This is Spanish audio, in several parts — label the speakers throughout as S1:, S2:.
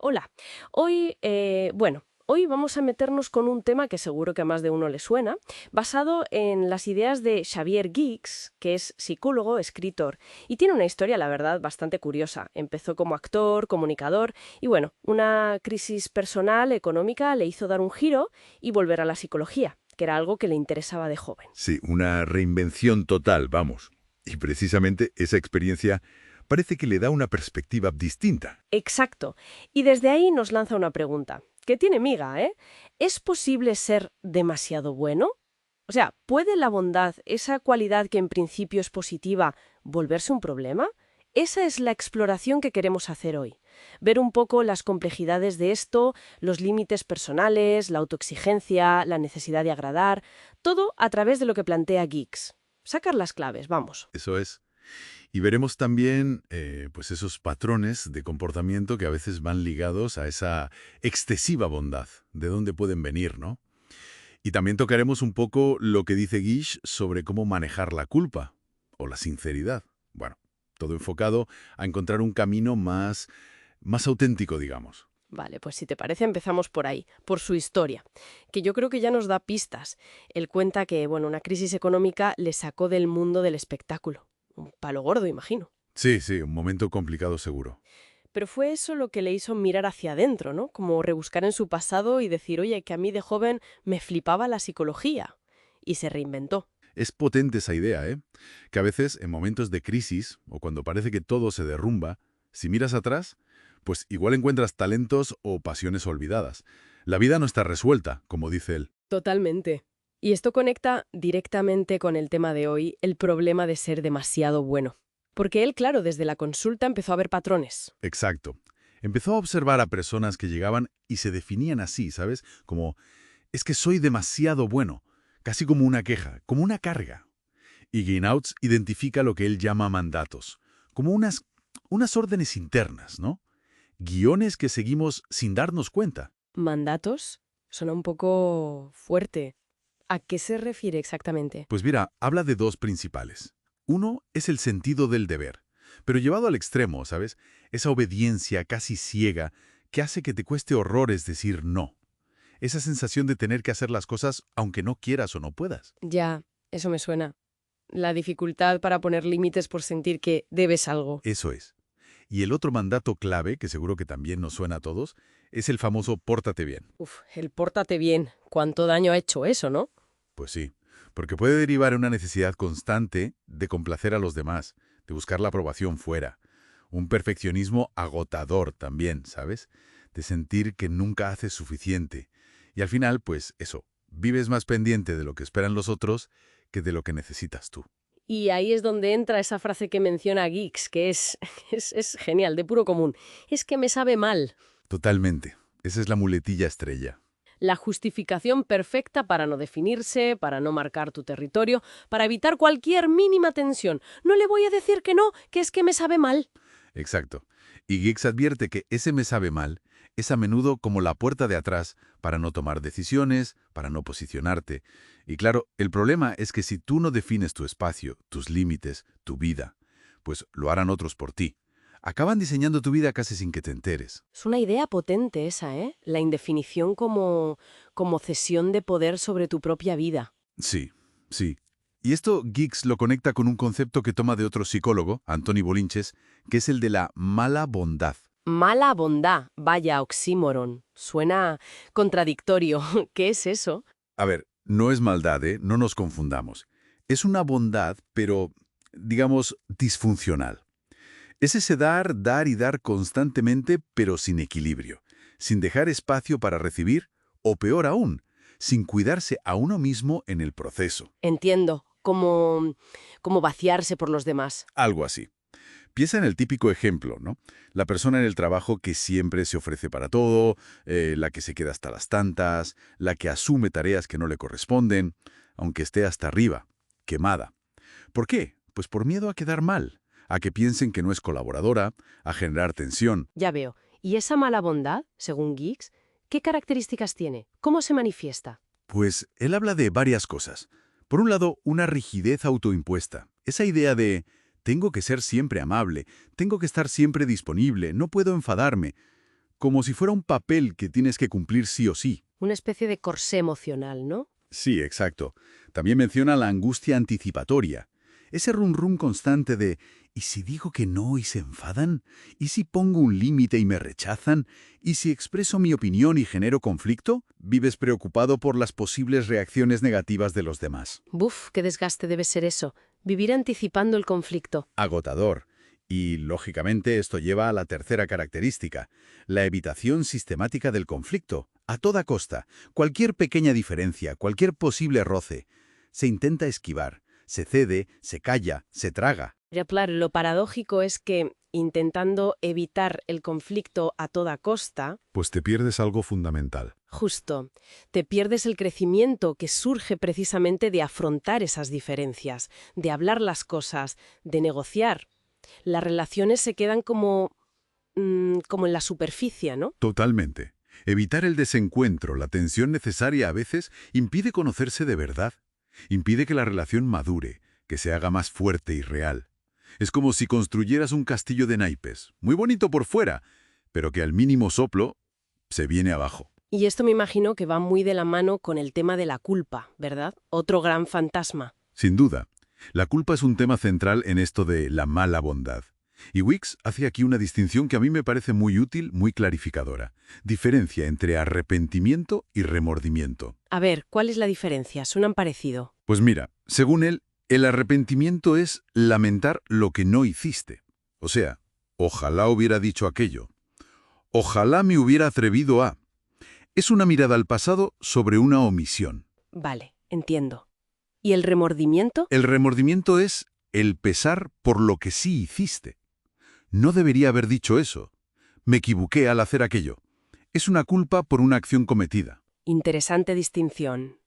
S1: Hola. Hoy vamos a meternos con un tema que seguro que a más de uno le suena, basado en las ideas de Xavier Guix, que es psicólogo, escritor, y tiene una historia, la verdad, bastante curiosa. Empezó como actor, comunicador, y bueno, una crisis personal, económica, le hizo dar un giro y volver a la psicología, que era algo que le interesaba de joven.
S2: Sí, una reinvención total, vamos. Y precisamente esa experiencia parece que le da una perspectiva distinta.
S1: Exacto. Y desde ahí nos lanza una pregunta, que tiene miga, ¿eh? ¿Es posible ser demasiado bueno? O sea, ¿puede la bondad, esa cualidad que en principio es positiva, volverse un problema? Esa es la exploración que queremos hacer hoy. Ver un poco las complejidades de esto, los límites personales, la autoexigencia, la necesidad de agradar, todo a través de lo que plantea Geeks. Sacar las claves, vamos.
S2: Eso es. Y veremos también pues esos patrones de comportamiento que a veces van ligados a esa excesiva bondad, de dónde pueden venir, ¿no? Y también tocaremos un poco lo que dice Gish sobre cómo manejar la culpa o la sinceridad. Bueno, todo enfocado a encontrar un camino más auténtico, digamos.
S1: Vale, pues si te parece empezamos por ahí, por su historia, que yo creo que ya nos da pistas. Él cuenta que, bueno, una crisis económica le sacó del mundo del espectáculo. Un palo gordo, imagino.
S2: Sí, sí, un momento complicado seguro.
S1: Pero fue eso lo que le hizo mirar hacia adentro, ¿no? Como rebuscar en su pasado y decir, oye, que a mí de joven me flipaba la psicología. Y se reinventó.
S2: Es potente esa idea, ¿eh? Que a veces, en momentos de crisis, o cuando parece que todo se derrumba, si miras atrás, pues igual encuentras talentos o pasiones olvidadas. La vida no está resuelta, como dice él.
S1: Totalmente. Y esto conecta directamente con el tema de hoy, el problema de ser demasiado bueno. Porque él, claro, desde la consulta empezó a ver patrones.
S2: Exacto. Empezó a observar a personas que llegaban y se definían así, ¿sabes? Como, es que soy demasiado bueno, casi como una queja, como una carga. Y Gainouts identifica lo que él llama mandatos, como unas órdenes internas, ¿no? Guiones que seguimos sin darnos cuenta.
S1: ¿Mandatos? Suena un poco fuerte. ¿A qué se refiere exactamente?
S2: Pues mira, habla de dos principales. Uno es el sentido del deber, pero llevado al extremo, ¿sabes? Esa obediencia casi ciega que hace que te cueste horrores decir no. Esa sensación de tener que hacer las cosas aunque no quieras o no puedas.
S1: Ya, eso me suena. La dificultad para poner límites por sentir que debes algo.
S2: Eso es. Y el otro mandato clave, que seguro que también nos suena a todos, es el famoso pórtate bien.
S1: Uf, el pórtate bien. ¿Cuánto daño ha hecho eso, no?
S2: Pues sí, porque puede derivar en una necesidad constante de complacer a los demás, de buscar la aprobación fuera. Un perfeccionismo agotador también, ¿sabes? De sentir que nunca haces suficiente. Y al final, pues eso, vives más pendiente de lo que esperan los otros que de lo que necesitas tú.
S1: Y ahí es donde entra esa frase que menciona Geeks, que es genial, de puro común. Es que me sabe mal.
S2: Totalmente. Esa es la muletilla estrella.
S1: La justificación perfecta para no definirse, para no marcar tu territorio, para evitar cualquier mínima tensión. No le voy a decir que no, que es que me sabe mal.
S2: Exacto. Y Giggs advierte que ese me sabe mal es a menudo como la puerta de atrás para no tomar decisiones, para no posicionarte. Y claro, el problema es que si tú no defines tu espacio, tus límites, tu vida, pues lo harán otros por ti. Acaban diseñando tu vida casi sin que te enteres.
S1: Es una idea potente esa, ¿eh? La indefinición como cesión de poder sobre tu propia vida.
S2: Sí, sí. Y esto Giggs lo conecta con un concepto que toma de otro psicólogo, Antoni Bolinches, que es el de la mala bondad.
S1: Mala bondad, vaya oxímoron. Suena contradictorio. ¿Qué es eso?
S2: A ver, no es maldad, ¿eh? No nos confundamos. Es una bondad, pero, digamos, disfuncional. Es ese dar, dar y dar constantemente, pero sin equilibrio, sin dejar espacio para recibir, o peor aún, sin cuidarse a uno mismo en el proceso.
S1: Entiendo, como vaciarse por los demás.
S2: Algo así. Piensa en el típico ejemplo, ¿no? La persona en el trabajo que siempre se ofrece para todo, la que se queda hasta las tantas, la que asume tareas que no le corresponden, aunque esté hasta arriba, quemada. ¿Por qué? Pues por miedo a quedar mal, a que piensen que no es colaboradora, a generar tensión.
S1: Ya veo. ¿Y esa mala bondad, según Geeks, qué características tiene? ¿Cómo se manifiesta?
S2: Pues él habla de varias cosas. Por un lado, una rigidez autoimpuesta. Esa idea de tengo que ser siempre amable, tengo que estar siempre disponible, no puedo enfadarme. como si fuera un papel que tienes que cumplir sí o sí.
S1: Una especie de corsé emocional, ¿no?
S2: Sí, exacto. También menciona la angustia anticipatoria. Ese rum constante de ¿y si digo que no y se enfadan? ¿Y si pongo un límite y me rechazan? ¿Y si expreso mi opinión y genero conflicto? Vives preocupado por las posibles reacciones negativas de los demás.
S1: Buf, qué desgaste debe ser eso. Vivir anticipando el conflicto.
S2: Agotador. Y, lógicamente, esto lleva a la tercera característica, la evitación sistemática del conflicto, a toda costa. Cualquier pequeña diferencia, cualquier posible roce, se intenta esquivar, se cede, se calla, se traga.
S1: Ya, claro, lo paradójico es que, intentando evitar el conflicto a toda costa,
S2: Pues te pierdes algo fundamental.
S1: justo, te pierdes el crecimiento que surge precisamente de afrontar esas diferencias, de hablar las cosas, de negociar. Las relaciones se quedan como en la superficie, ¿no?
S2: Totalmente. Evitar el desencuentro, la tensión necesaria a veces, impide conocerse de verdad. Impide que la relación madure, que se haga más fuerte y real. Es como si construyeras un castillo de naipes, muy bonito por fuera, pero que al mínimo soplo se viene abajo.
S1: Y esto me imagino que va muy de la mano con el tema de la culpa, ¿verdad? Otro gran fantasma.
S2: Sin duda, la culpa es un tema central en esto de la mala bondad. Y Wicks hace aquí una distinción que a mí me parece muy útil, muy clarificadora. Diferencia entre arrepentimiento y remordimiento.
S1: A ver, ¿cuál es la diferencia? Suenan parecido.
S2: Pues mira, según él, el arrepentimiento es lamentar lo que no hiciste. O sea, ojalá hubiera dicho aquello. Ojalá me hubiera atrevido a. Es una mirada al pasado sobre una omisión.
S1: Vale, entiendo. ¿Y el remordimiento?
S2: El remordimiento es el pesar por lo que sí hiciste. No debería haber dicho eso. Me equivoqué al hacer aquello. Es una culpa por una acción cometida.
S1: Interesante distinción.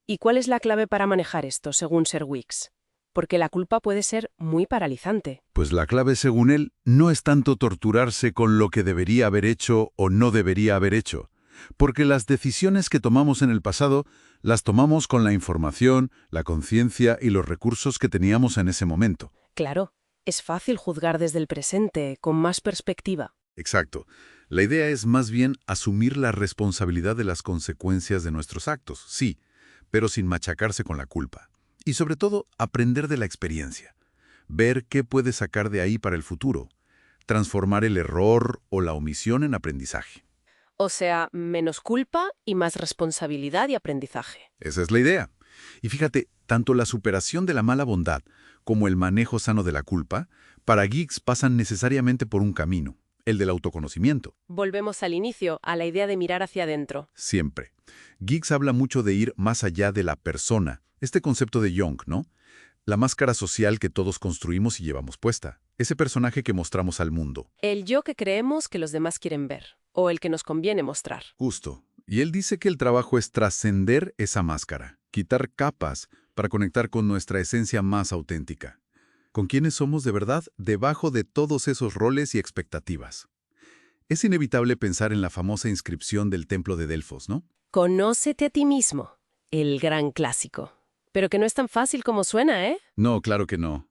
S1: ¿Y cuál es la clave para manejar esto, según Sir Wicks? Porque la culpa puede ser muy paralizante.
S2: Pues la clave, según él, no es tanto torturarse con lo que debería haber hecho o no debería haber hecho, porque las decisiones que tomamos en el pasado las tomamos con la información, la conciencia y los recursos que teníamos en ese momento.
S1: Claro, es fácil juzgar desde el presente, con más perspectiva.
S2: Exacto. La idea es más bien asumir la responsabilidad de las consecuencias de nuestros actos, sí, pero sin machacarse con la culpa. Y sobre todo, aprender de la experiencia. Ver qué puede sacar de ahí para el futuro. Transformar el error o la omisión en aprendizaje.
S1: O sea, menos culpa y más responsabilidad y aprendizaje.
S2: Esa es la idea. Y fíjate, tanto la superación de la mala bondad como el manejo sano de la culpa, para Wicks pasan necesariamente por un camino, el del autoconocimiento.
S1: Volvemos al inicio, a la idea de mirar hacia adentro.
S2: Siempre. Wicks habla mucho de ir más allá de la persona, este concepto de Jung, ¿no? La máscara social que todos construimos y llevamos puesta, ese personaje que mostramos al mundo.
S1: El yo que creemos que los demás quieren ver, o el que nos conviene mostrar.
S2: Justo. Y él dice que el trabajo es trascender esa máscara, quitar capas para conectar con nuestra esencia más auténtica. Con quienes somos de verdad debajo de todos esos roles y expectativas. Es inevitable pensar en la famosa inscripción del templo de Delfos, ¿no?
S1: Conócete a ti mismo, el gran clásico. Pero que no es tan fácil como suena, ¿eh?
S2: No, claro que no.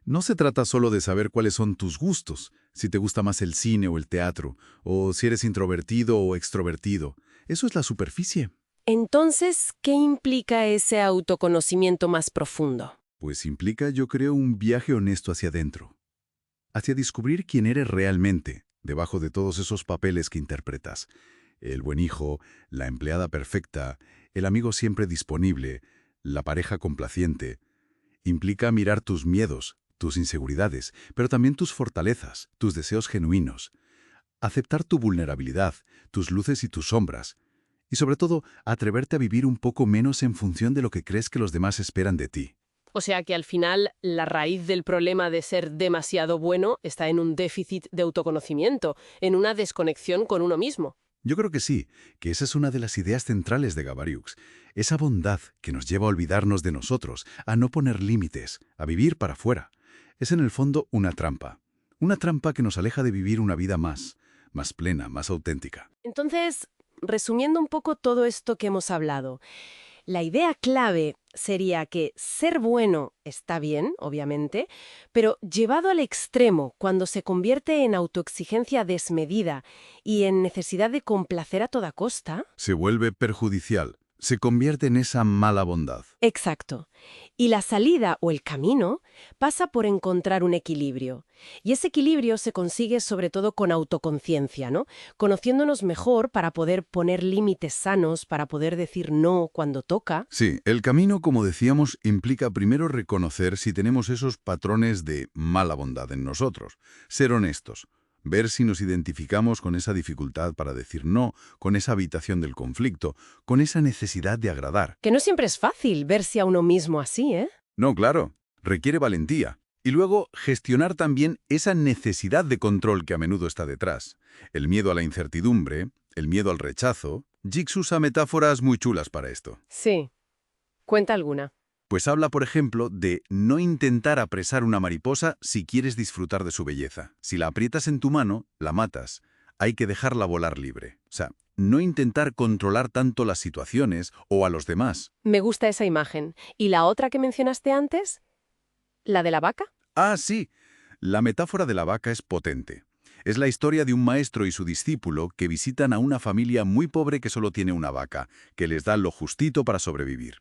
S2: No se trata solo de saber cuáles son tus gustos, si te gusta más el cine o el teatro, o si eres introvertido o extrovertido. Eso es la superficie.
S1: Entonces, ¿qué implica ese autoconocimiento más profundo?
S2: Pues implica, yo creo, un viaje honesto hacia adentro. Hacia descubrir quién eres realmente, debajo de todos esos papeles que interpretas. El buen hijo, la empleada perfecta, el amigo siempre disponible, la pareja complaciente. Implica mirar tus miedos, tus inseguridades, pero también tus fortalezas, tus deseos genuinos. Aceptar tu vulnerabilidad, tus luces y tus sombras. Y sobre todo, atreverte a vivir un poco menos en función de lo que crees que los demás esperan de ti.
S1: O sea que al final la raíz del problema de ser demasiado bueno está en un déficit de autoconocimiento, en una desconexión con uno mismo.
S2: Yo creo que sí, que esa es una de las ideas centrales de Gabariux. Esa bondad que nos lleva a olvidarnos de nosotros, a no poner límites, a vivir para afuera. Es en el fondo una trampa. Una trampa que nos aleja de vivir una vida más plena, más auténtica.
S1: Entonces, resumiendo un poco todo esto que hemos hablado, La idea clave sería que ser bueno está bien, obviamente, pero llevado al extremo, cuando se convierte en autoexigencia desmedida y en necesidad de complacer a toda costa.
S2: Se vuelve perjudicial, se convierte en esa mala bondad.
S1: Exacto. Y la salida o el camino pasa por encontrar un equilibrio. Y ese equilibrio se consigue sobre todo con autoconciencia, ¿no? Conociéndonos mejor para poder poner límites sanos, para poder decir no cuando toca.
S2: Sí, el camino, como decíamos, implica primero reconocer si tenemos esos patrones de mala bondad en nosotros, ser honestos, ver si nos identificamos con esa dificultad para decir no, con esa habitación del conflicto, con esa necesidad de agradar.
S1: Que no siempre es fácil verse a uno mismo así, ¿eh?
S2: No, claro, requiere valentía. Y luego, gestionar también esa necesidad de control que a menudo está detrás. El miedo a la incertidumbre, el miedo al rechazo. Jiggs usa metáforas muy chulas para esto.
S1: Sí. Cuenta alguna.
S2: Pues habla, por ejemplo, de no intentar apresar una mariposa si quieres disfrutar de su belleza. Si la aprietas en tu mano, la matas. Hay que dejarla volar libre. O sea, no intentar controlar tanto las situaciones o a los demás.
S1: Me gusta esa imagen. ¿Y la otra que mencionaste antes? ¿La de la vaca?
S2: Ah, sí. La metáfora de la vaca es potente. Es la historia de un maestro y su discípulo que visitan a una familia muy pobre que solo tiene una vaca, que les da lo justito para sobrevivir.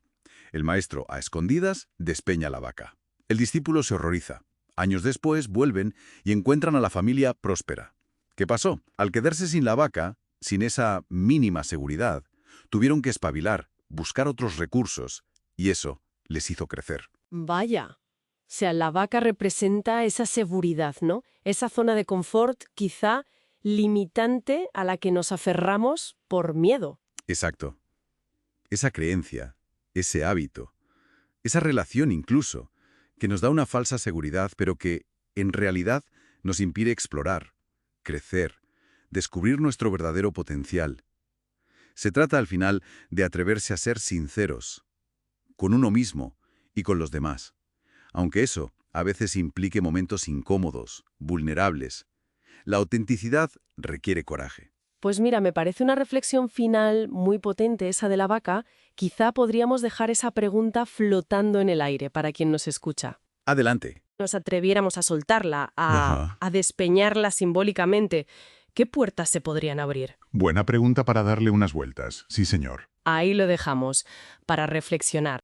S2: El maestro, a escondidas, despeña la vaca. El discípulo se horroriza. Años después, vuelven y encuentran a la familia próspera. ¿Qué pasó? Al quedarse sin la vaca, sin esa mínima seguridad, tuvieron que espabilar, buscar otros recursos, y eso les hizo crecer.
S1: Vaya. O sea, la vaca representa esa seguridad, ¿no? Esa zona de confort, quizá limitante a la que nos aferramos por miedo.
S2: Exacto. Esa creencia, ese hábito, esa relación incluso, que nos da una falsa seguridad, pero que, en realidad, nos impide explorar, crecer, descubrir nuestro verdadero potencial. Se trata, al final, de atreverse a ser sinceros, con uno mismo y con los demás. Aunque eso a veces implique momentos incómodos, vulnerables. La autenticidad requiere coraje.
S1: Pues mira, me parece una reflexión final muy potente esa de la vaca. Quizá podríamos dejar esa pregunta flotando en el aire para quien nos escucha.
S2: Adelante.
S1: Nos atreviéramos a soltarla,
S2: Ajá.
S1: a despeñarla simbólicamente. ¿Qué puertas se podrían abrir?
S3: Buena pregunta para darle unas vueltas, sí señor.
S1: Ahí lo dejamos, para reflexionar.